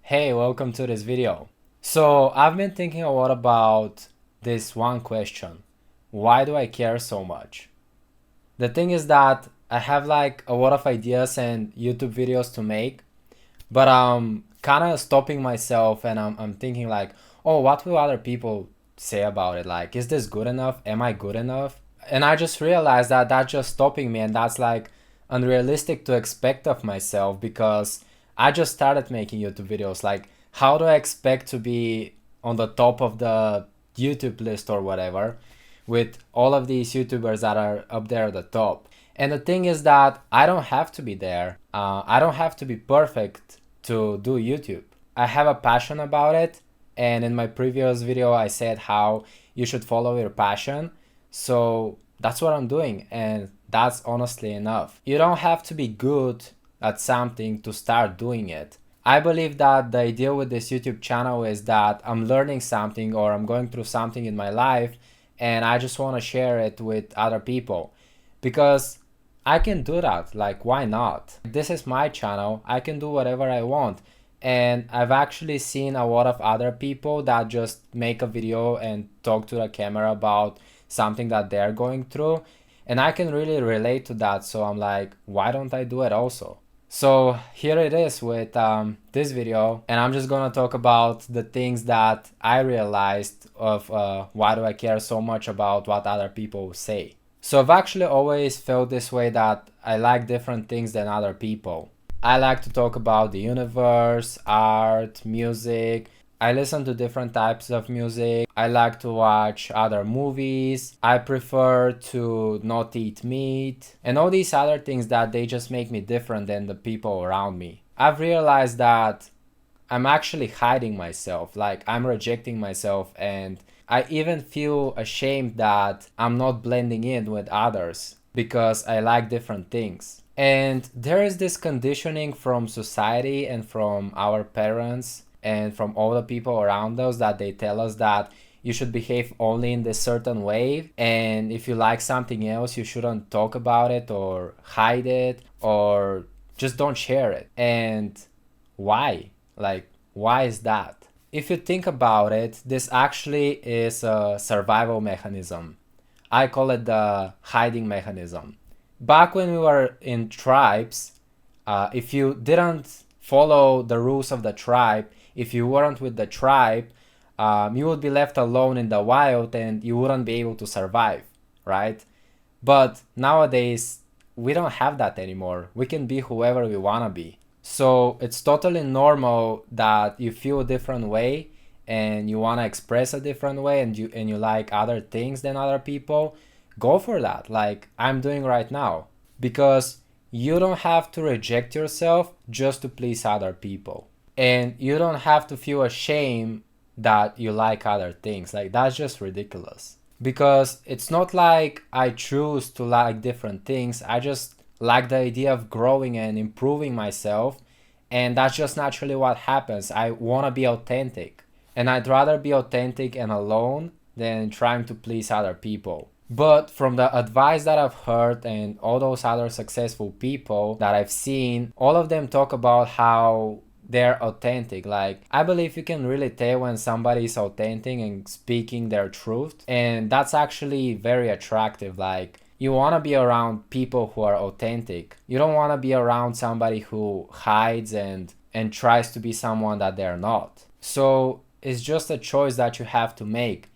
Hey, welcome to this video. So I've been thinking a lot about this one question. Why do I care so much? The thing is that I have like a lot of ideas and YouTube videos to make, but I'm kind of stopping myself and I'm thinking like, oh, what will other people say about it? Like, is this good enough? Am I good enough? And I just realized that that's just stopping me, and that's like unrealistic to expect of myself because I just started making YouTube videos. Like, how do I expect to be on the top of the YouTube list or whatever with all of these YouTubers that are up there at the top? And the thing is that I don't have to be there. I don't have to be perfect to do YouTube. I have a passion about it, and in my previous video I said how you should follow your passion. So that's what I'm doing, and that's honestly enough. You don't have to be good at something to start doing it. I believe that the idea with this YouTube channel is that I'm learning something or I'm going through something in my life, and I just want to share it with other people because I can do that. Like, why not? This is my channel. I can do whatever I want. And I've actually seen a lot of other people that just make a video and talk to the camera about something that they're going through. And I can really relate to that. So I'm like, why don't I do it also? So here it is with this video, and I'm just gonna talk about the things that I realized of why do I care so much about what other people say. So I've actually always felt this way, that I like different things than other people. I like to talk about the universe, art, music. I listen to different types of music. I like to watch other movies. I prefer to not eat meat and all these other things that they just make me different than the people around me. I've realized that I'm actually hiding myself, like I'm rejecting myself, and I even feel ashamed that I'm not blending in with others because I like different things. And there is this conditioning from society and from our parents and from all the people around us that they tell us that you should behave only in this certain way, and if you like something else you shouldn't talk about it or hide it or just don't share it. And why? Like, why is that? If you think about it, this actually is a survival mechanism. I call it the hiding mechanism. Back when we were in tribes, if you didn't follow the rules of the tribe, if you weren't with the tribe, you would be left alone in the wild and you wouldn't be able to survive, right? But nowadays, we don't have that anymore. We can be whoever we want to be. So it's totally normal that you feel a different way and you want to express a different way, and you like other things than other people. Go for that, like I'm doing right now, because you don't have to reject yourself just to please other people. And you don't have to feel ashamed that you like other things. Like, that's just ridiculous. Because it's not like I choose to like different things. I just like the idea of growing and improving myself. And that's just naturally what happens. I want to be authentic. And I'd rather be authentic and alone than trying to please other people. But from the advice that I've heard and all those other successful people that I've seen, all of them talk about how they're authentic. Like, I believe you can really tell when somebody is authentic and speaking their truth, and that's actually very attractive. Like, you want to be around people who are authentic. You don't want to be around somebody who hides and tries to be someone that they're not. So it's just a choice that you have to make.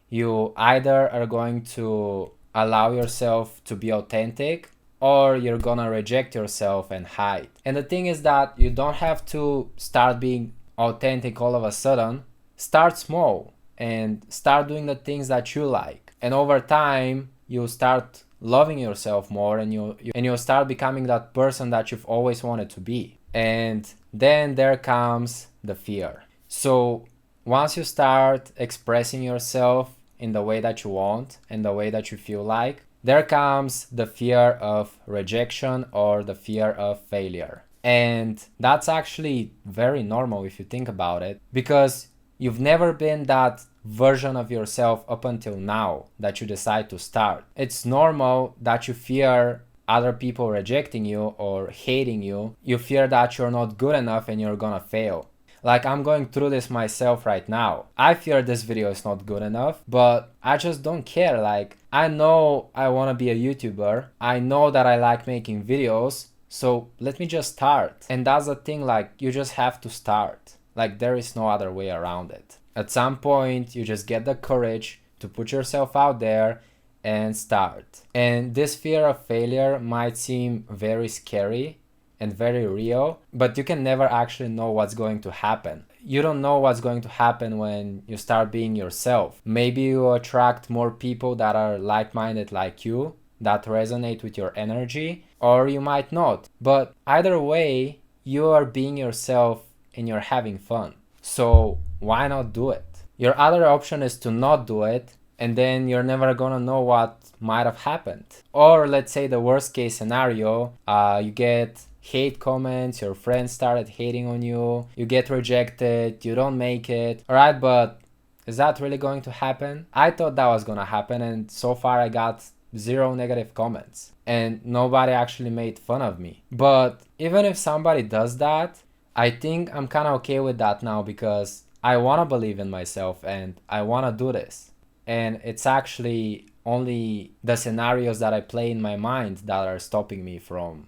You either are going to allow yourself to be authentic, or you're gonna reject yourself and hide. And the thing is that you don't have to start being authentic all of a sudden. Start small and start doing the things that you like. And over time, you start loving yourself more, and you'll start becoming that person that you've always wanted to be. And then there comes the fear. So once you start expressing yourself in the way that you want and the way that you feel like, there comes the fear of rejection or the fear of failure. And that's actually very normal if you think about it, because you've never been that version of yourself up until now that you decide to start. It's normal that you fear other people rejecting you or hating you. You fear that you're not good enough and you're gonna fail. Like, I'm going through this myself right now. I fear this video is not good enough, but I just don't care. Like, I know I want to be a YouTuber. I know that I like making videos. So let me just start. And that's the thing, like, you just have to start. Like, there is no other way around it. At some point, you just get the courage to put yourself out there and start. And this fear of failure might seem very scary and very real, but you can never actually know what's going to happen. You don't know what's going to happen when you start being yourself. Maybe you attract more people that are like-minded like you, that resonate with your energy, or you might not. But either way, you are being yourself and you're having fun. So why not do it? Your other option is to not do it, and then you're never gonna know what might have happened. Or let's say the worst case scenario, you get hate comments, your friends started hating on you, you get rejected, you don't make it. Alright, but is that really going to happen? I thought that was gonna happen, and so far I got 0 negative comments and nobody actually made fun of me. But even if somebody does that, I think I'm kind of okay with that now, because I want to believe in myself and I want to do this. And it's actually only the scenarios that I play in my mind that are stopping me from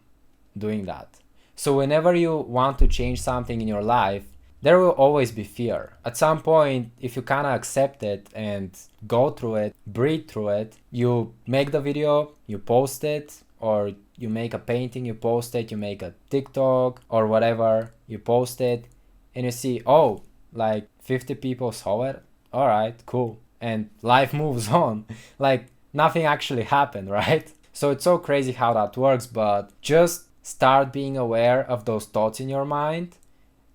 doing that. So whenever you want to change something in your life, there will always be fear. At some point, if you kind of accept it and go through it, breathe through it, you make the video, you post it, or you make a painting, you post it, you make a TikTok or whatever, you post it, and you see, oh, like 50 people saw it. All right, cool. And life moves on. Like nothing actually happened, right? So it's so crazy how that works, but just start being aware of those thoughts in your mind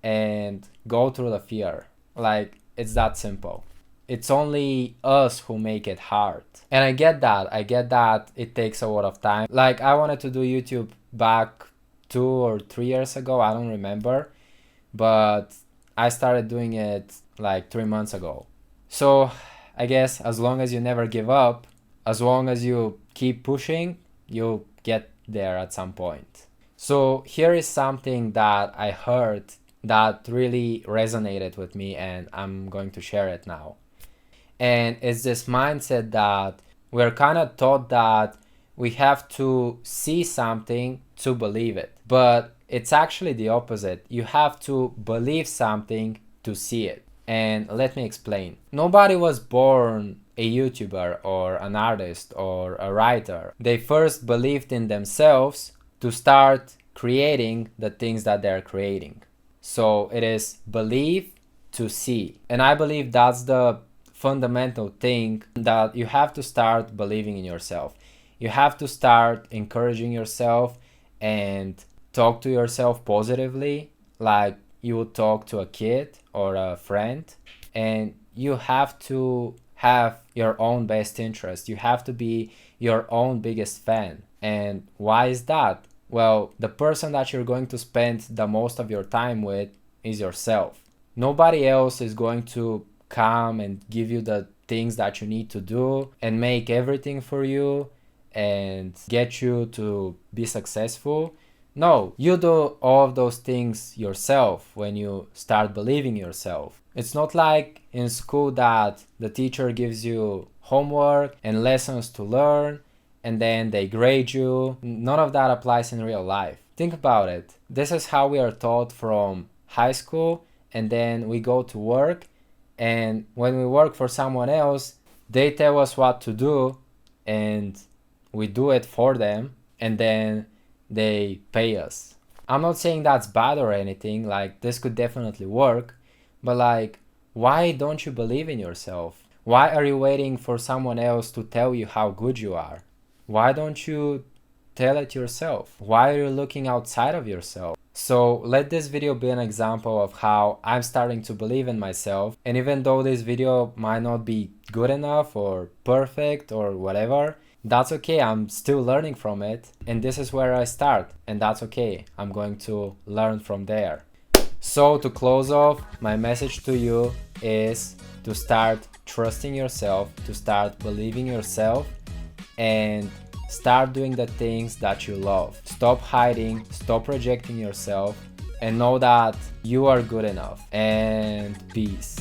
and go through the fear. Like, it's that simple. It's only us who make it hard. And I get that it takes a lot of time. Like, I wanted to do YouTube back 2 or 3 years ago, I don't remember, but I started doing it like 3 months ago. So I guess as long as you never give up, as long as you keep pushing, you'll get there at some point. So here is something that I heard that really resonated with me, and I'm going to share it now. And it's this mindset that we're kind of taught that we have to see something to believe it. But it's actually the opposite. You have to believe something to see it. And let me explain. Nobody was born a YouTuber or an artist or a writer. They first believed in themselves to start creating the things that they're creating. So it is believe to see. And I believe that's the fundamental thing, that you have to start believing in yourself. You have to start encouraging yourself and talk to yourself positively, like you would talk to a kid or a friend. And you have to have your own best interest. You have to be your own biggest fan. And why is that? Well, the person that you're going to spend the most of your time with is yourself. Nobody else is going to come and give you the things that you need to do and make everything for you and get you to be successful. No, you do all of those things yourself when you start believing yourself. It's not like in school that the teacher gives you homework and lessons to learn and then they grade you. None of that applies in real life. Think about it. This is how we are taught from high school, and then we go to work, and when we work for someone else, they tell us what to do and we do it for them, and then they pay us. I'm not saying that's bad or anything, like this could definitely work, but like, why don't you believe in yourself? Why are you waiting for someone else to tell you how good you are? Why don't you tell it yourself? Why are you looking outside of yourself? So let this video be an example of how I'm starting to believe in myself. And even though this video might not be good enough or perfect or whatever, that's okay. I'm still learning from it. And this is where I start. And that's okay. I'm going to learn from there. So to close off, my message to you is to start trusting yourself, to start believing yourself, and start doing the things that you love. Stop hiding, stop rejecting yourself, and know that you are good enough. And peace.